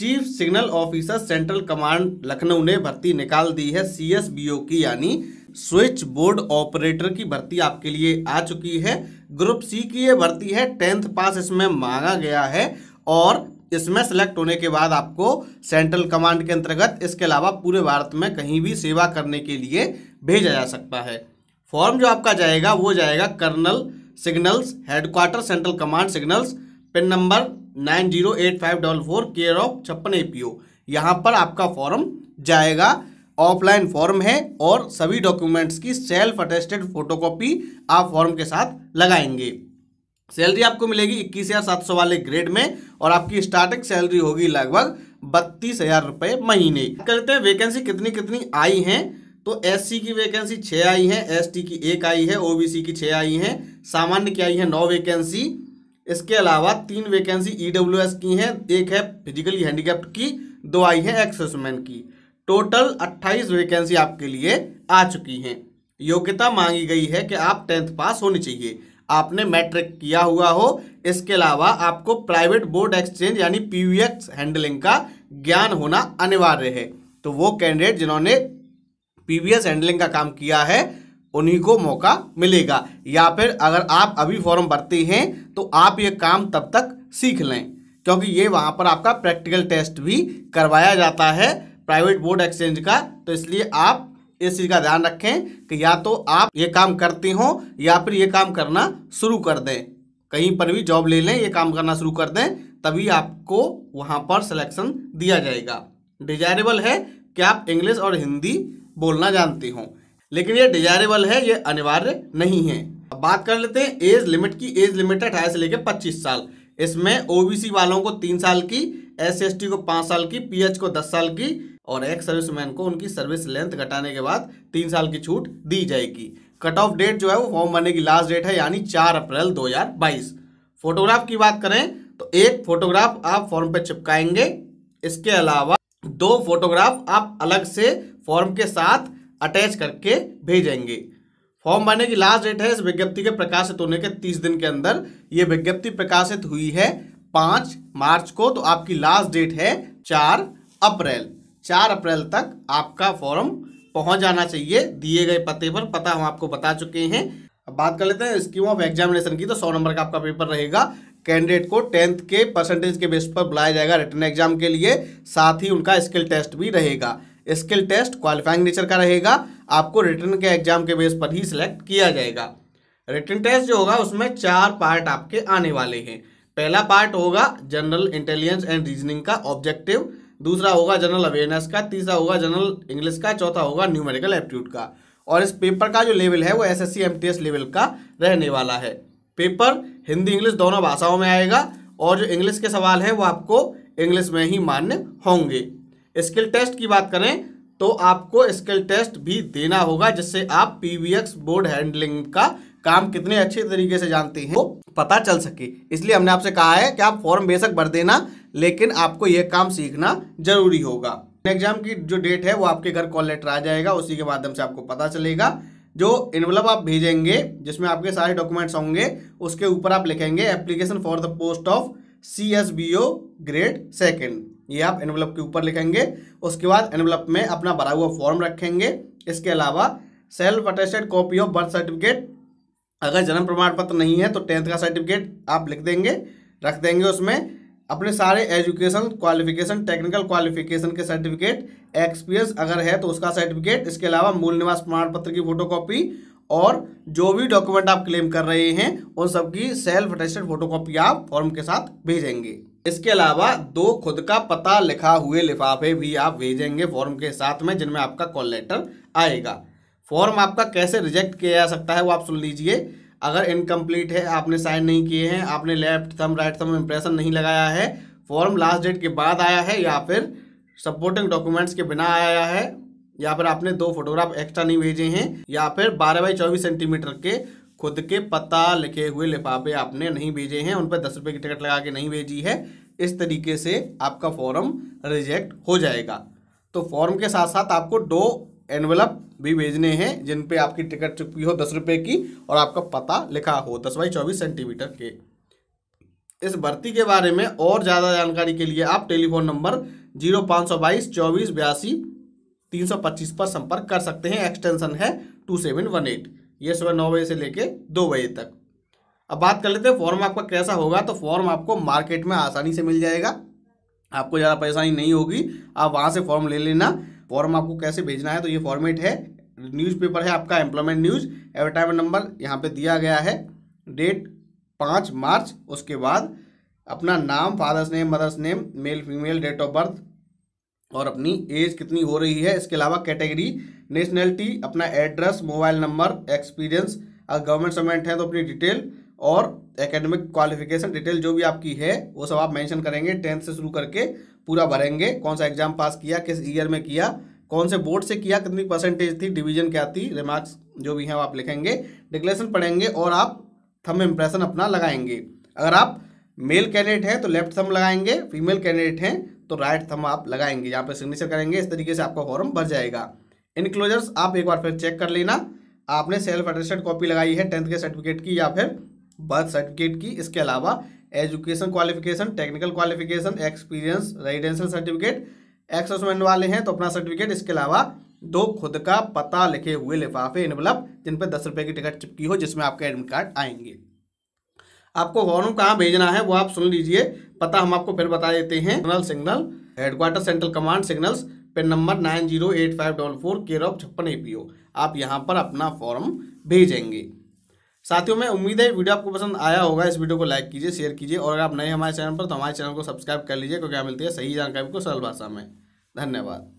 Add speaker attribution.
Speaker 1: Chief signal officer central command Lucknow ने भर्ती निकाल दी है CSBO की, यानी स्विच बोर्ड ऑपरेटर की भर्ती आपके लिए आ चुकी है। ग्रुप C की ये भर्ती है, 10th पास इसमें मांगा गया है और इसमें सेलेक्ट होने के बाद आपको सेंट्रल कमांड के अंतर्गत इसके अलावा पूरे भारत में कहीं भी सेवा करने के लिए भेजा जा सकता है। फॉर्म जो आपका जाएगा वो जाएगा colonel signals, headquarter central command signals, pin number 908544, care of 56 APO। यहाँ पर आपका फॉर्म जाएगा। ऑफलाइन फॉर्म है और सभी डॉक्यूमेंट्स की सेल्फ अटेस्टेड फोटोकॉपी आप फॉर्म के साथ लगाएंगे। सैलरी आपको मिलेगी 21,700 वाले ग्रेड में और आपकी स्टार्टिंग सैलरी होगी लगभग 32,000 रुपये महीने। करते हैं वैकेंसी कितनी कितनी आई हैं, तो SC की वैकेंसी 6 आई हैं, ST की 1 आई है, OBC की 6 आई हैं, सामान्य की आई है 9 वैकेंसी। इसके अलावा 3 वैकेंसी EWS की हैं, 1 है फिजिकली हैंडीकैप्ड की, 2 आई है एक्सेसमैन की। टोटल 28 वैकेंसी आपके लिए आ चुकी हैं। योग्यता मांगी गई है कि आप 10th पास होनी चाहिए, आपने मैट्रिक किया हुआ हो। इसके अलावा आपको प्राइवेट बोर्ड एक्सचेंज यानी PBX हैंडलिंग का ज्ञान होना अनिवार्य है। तो वो कैंडिडेट जिन्होंने PBS हैंडलिंग का काम किया है उन्हीं को मौका मिलेगा, या फिर अगर आप अभी फॉर्म भरते हैं तो आप ये काम तब तक सीख लें, क्योंकि ये वहाँ पर आपका प्रैक्टिकल टेस्ट भी करवाया जाता है प्राइवेट बोर्ड एक्सचेंज का। तो इसलिए आप इस चीज़ का ध्यान रखें कि या तो आप ये काम करते हो या फिर ये काम करना शुरू कर दें, कहीं पर भी जॉब ले लें, ये काम करना शुरू कर दें, तभी आपको वहाँ पर सिलेक्शन दिया जाएगा। डिजायरेबल है कि आप इंग्लिश और हिंदी बोलना जानते हो, लेकिन ये डिजायरेबल है, ये अनिवार्य नहीं है। अब बात कर लेते हैं एज लिमिट की। एज लिमिट है 18 से लेकर 25 साल। इसमें OBC वालों को 3 साल की, SC/ST को 5 साल की, PH को 10 साल की और एक्स सर्विसमैन को उनकी सर्विस लेंथ घटाने के बाद 3 साल की छूट दी जाएगी। कट ऑफ डेट जो है वो फॉर्म भरने की लास्ट डेट है, यानी 4 अप्रैल 2022। फोटोग्राफ की बात करें तो 1 फोटोग्राफ आप फॉर्म पे चिपकाएंगे। इसके अलावा 2 फोटोग्राफ आप अलग से फॉर्म के साथ अटैच करके भेजेंगे। फॉर्म भरने की लास्ट डेट है इस विज्ञप्ति के प्रकाशित होने के 30 दिन के अंदर। ये विज्ञप्ति प्रकाशित हुई है 5 मार्च को, तो आपकी लास्ट डेट है 4 अप्रैल। 4 अप्रैल तक आपका फॉर्म पहुंच जाना चाहिए दिए गए पते पर। पता हम आपको बता चुके हैं। अब बात कर लेते हैं स्कीम ऑफ एग्जामिनेशन की। तो 100 नंबर का आपका पेपर रहेगा। कैंडिडेट को 10th के परसेंटेज के बेस पर बुलाया जाएगा रिटन एग्जाम के लिए, साथ ही उनका स्किल टेस्ट भी रहेगा। स्किल टेस्ट क्वालिफाइंग नेचर का रहेगा, आपको रिटन के एग्जाम के बेस पर ही सिलेक्ट किया जाएगा। रिटन टेस्ट जो होगा उसमें 4 पार्ट आपके आने वाले हैं। पहला पार्ट होगा जनरल इंटेलिजेंस एंड रीजनिंग का ऑब्जेक्टिव, दूसरा होगा जनरल अवेयरनेस का, तीसरा होगा जनरल इंग्लिश का, चौथा होगा न्यूमेरिकल एप्टीट्यूड का। और इस पेपर का जो लेवल है वो SSC MTS लेवल का रहने वाला है। पेपर हिंदी इंग्लिश दोनों भाषाओं में आएगा और जो इंग्लिश के सवाल हैं वो आपको इंग्लिश में ही मान्य होंगे। स्किल टेस्ट की बात करें तो आपको स्किल टेस्ट भी देना होगा, जिससे आप PBX बोर्ड हैंडलिंग का काम कितने अच्छे तरीके से जानते हैं वो पता चल सके। इसलिए हमने आपसे कहा है कि आप फॉर्म बेशक भर देना, लेकिन आपको यह काम सीखना जरूरी होगा। एग्जाम की जो डेट है वो आपके घर कॉल लेटर आ जाएगा, उसी के माध्यम से आपको पता चलेगा। जो एनवलप आप भेजेंगे जिसमें आपके सारे डॉक्यूमेंट्स होंगे, उसके ऊपर आप लिखेंगे application for the post of CSBO grade 2, ये आप एनवलप के ऊपर लिखेंगे। उसके बाद एनवलप में अपना भरा हुआ फॉर्म रखेंगे। इसके अलावा self attested copy of birth certificate, अगर जन्म प्रमाण पत्र नहीं है तो 10th का सर्टिफिकेट आप लिख देंगे, रख देंगे। उसमें अपने सारे एजुकेशन क्वालिफिकेशन, टेक्निकल क्वालिफिकेशन के सर्टिफिकेट, एक्सपीरियंस अगर है तो उसका सर्टिफिकेट, इसके अलावा मूल निवास प्रमाण पत्र की फोटोकॉपी और जो भी डॉक्यूमेंट आप क्लेम कर रहे हैं उन सबकी सेल्फ अटेस्टेड फोटोकॉपी आप फॉर्म के साथ भेजेंगे। इसके अलावा 2 खुद का पता लिखा हुए लिफाफे भी आप भेजेंगे फॉर्म के साथ में, जिनमें आपका कॉल लेटर आएगा। फॉर्म आपका कैसे रिजेक्ट किया जा सकता है वो आप सुन लीजिए। अगर इनकम्प्लीट है, आपने साइन नहीं किए हैं, आपने left thumb right thumb impression नहीं लगाया है, फॉर्म लास्ट डेट के बाद आया है, या फिर सपोर्टिंग डॉक्यूमेंट्स के बिना आया है, या फिर आपने 2 फोटोग्राफ एक्स्ट्रा नहीं भेजे हैं, या फिर 12 बाई 24 सेंटीमीटर के खुद के पता लिखे हुए लिफाफे आपने नहीं भेजे हैं, उन पर 10 रुपये की टिकट लगा के नहीं भेजी है, इस तरीके से आपका फॉर्म रिजेक्ट हो जाएगा। तो फॉर्म के साथ साथ आपको 2 एनवलप भी भेजने हैं जिन पे आपकी टिकट चुकी हो 10 रुपये की और आपका पता लिखा हो 10 बाई 24 सेंटीमीटर के। इस भर्ती के बारे में और ज़्यादा जानकारी के लिए आप टेलीफोन नंबर 0522 24 82 325 पर संपर्क कर सकते हैं। एक्सटेंशन है 2718। ये सुबह 9 बजे से लेके 2 बजे तक। अब बात कर लेते हैं फॉर्म आपका कैसा होगा। तो फॉर्म आपको मार्केट में आसानी से मिल जाएगा, आपको ज़्यादा परेशानी नहीं होगी, आप वहाँ से फॉर्म ले लेना। फॉर्म आपको कैसे भेजना है, तो ये फॉर्मेट है, न्यूज़पेपर है आपका एम्प्लॉयमेंट न्यूज़, एडवर्टाइजमेंट नंबर यहाँ पे दिया गया है, डेट 5 मार्च, उसके बाद अपना नाम, father's name, mother's name, male female, date of birth और अपनी एज कितनी हो रही है। इसके अलावा कैटेगरी, नेशनैलिटी, अपना एड्रेस, मोबाइल नंबर, एक्सपीरियंस, अगर गवर्नमेंट सर्वेंट है तो अपनी डिटेल और एकेडमिक क्वालिफिकेशन डिटेल जो भी आपकी है वो सब आप मेंशन करेंगे। 10th से शुरू करके पूरा भरेंगे, कौन सा एग्जाम पास किया, किस ईयर में किया, कौन से बोर्ड से किया, कितनी परसेंटेज थी, डिवीजन क्या थी, रिमार्क्स जो भी हैं वो आप लिखेंगे, डिक्लेरेशन पढ़ेंगे और आप थंब इम्प्रेशन अपना लगाएंगे। अगर आप मेल कैंडिडेट हैं तो लेफ्ट थंब लगाएंगे, फीमेल कैंडिडेट हैं तो राइट थंब आप लगाएंगे, यहाँ पे सिग्नेचर करेंगे। इस तरीके से आपका फॉर्म भर जाएगा। इनक्लोजर्स आप एक बार फिर चेक कर लेना, आपने सेल्फ अटेस्टेड कॉपी लगाई है 10th के सर्टिफिकेट की या फिर बर्थ सर्टिफिकेट की। इसके अलावा education qualification, technical qualification, experience, residential certificate, ex-serviceman वाले हैं तो अपना सर्टिफिकेट। इसके अलावा 2 खुद का पता लिखे हुए लिफाफे, एनवलप जिन पर 10 रुपये की टिकट चिपकी हो, जिसमें आपके एडमिट कार्ड आएंगे। आपको फॉर्म कहाँ भेजना है वो आप सुन लीजिए, पता हम आपको फिर बता देते हैं। Signal headquarter central command signals, pin number 908544 care of 56 APO। आप यहाँ पर अपना फॉर्म भेजेंगे। साथियों में उम्मीद है वीडियो आपको पसंद आया होगा। इस वीडियो को लाइक कीजिए, शेयर कीजिए और अगर आप नए हमारे चैनल पर तो हमारे चैनल को सब्सक्राइब कर लीजिए, क्योंकि यहाँ मिलती है सही जानकारी को सरल भाषा में। धन्यवाद।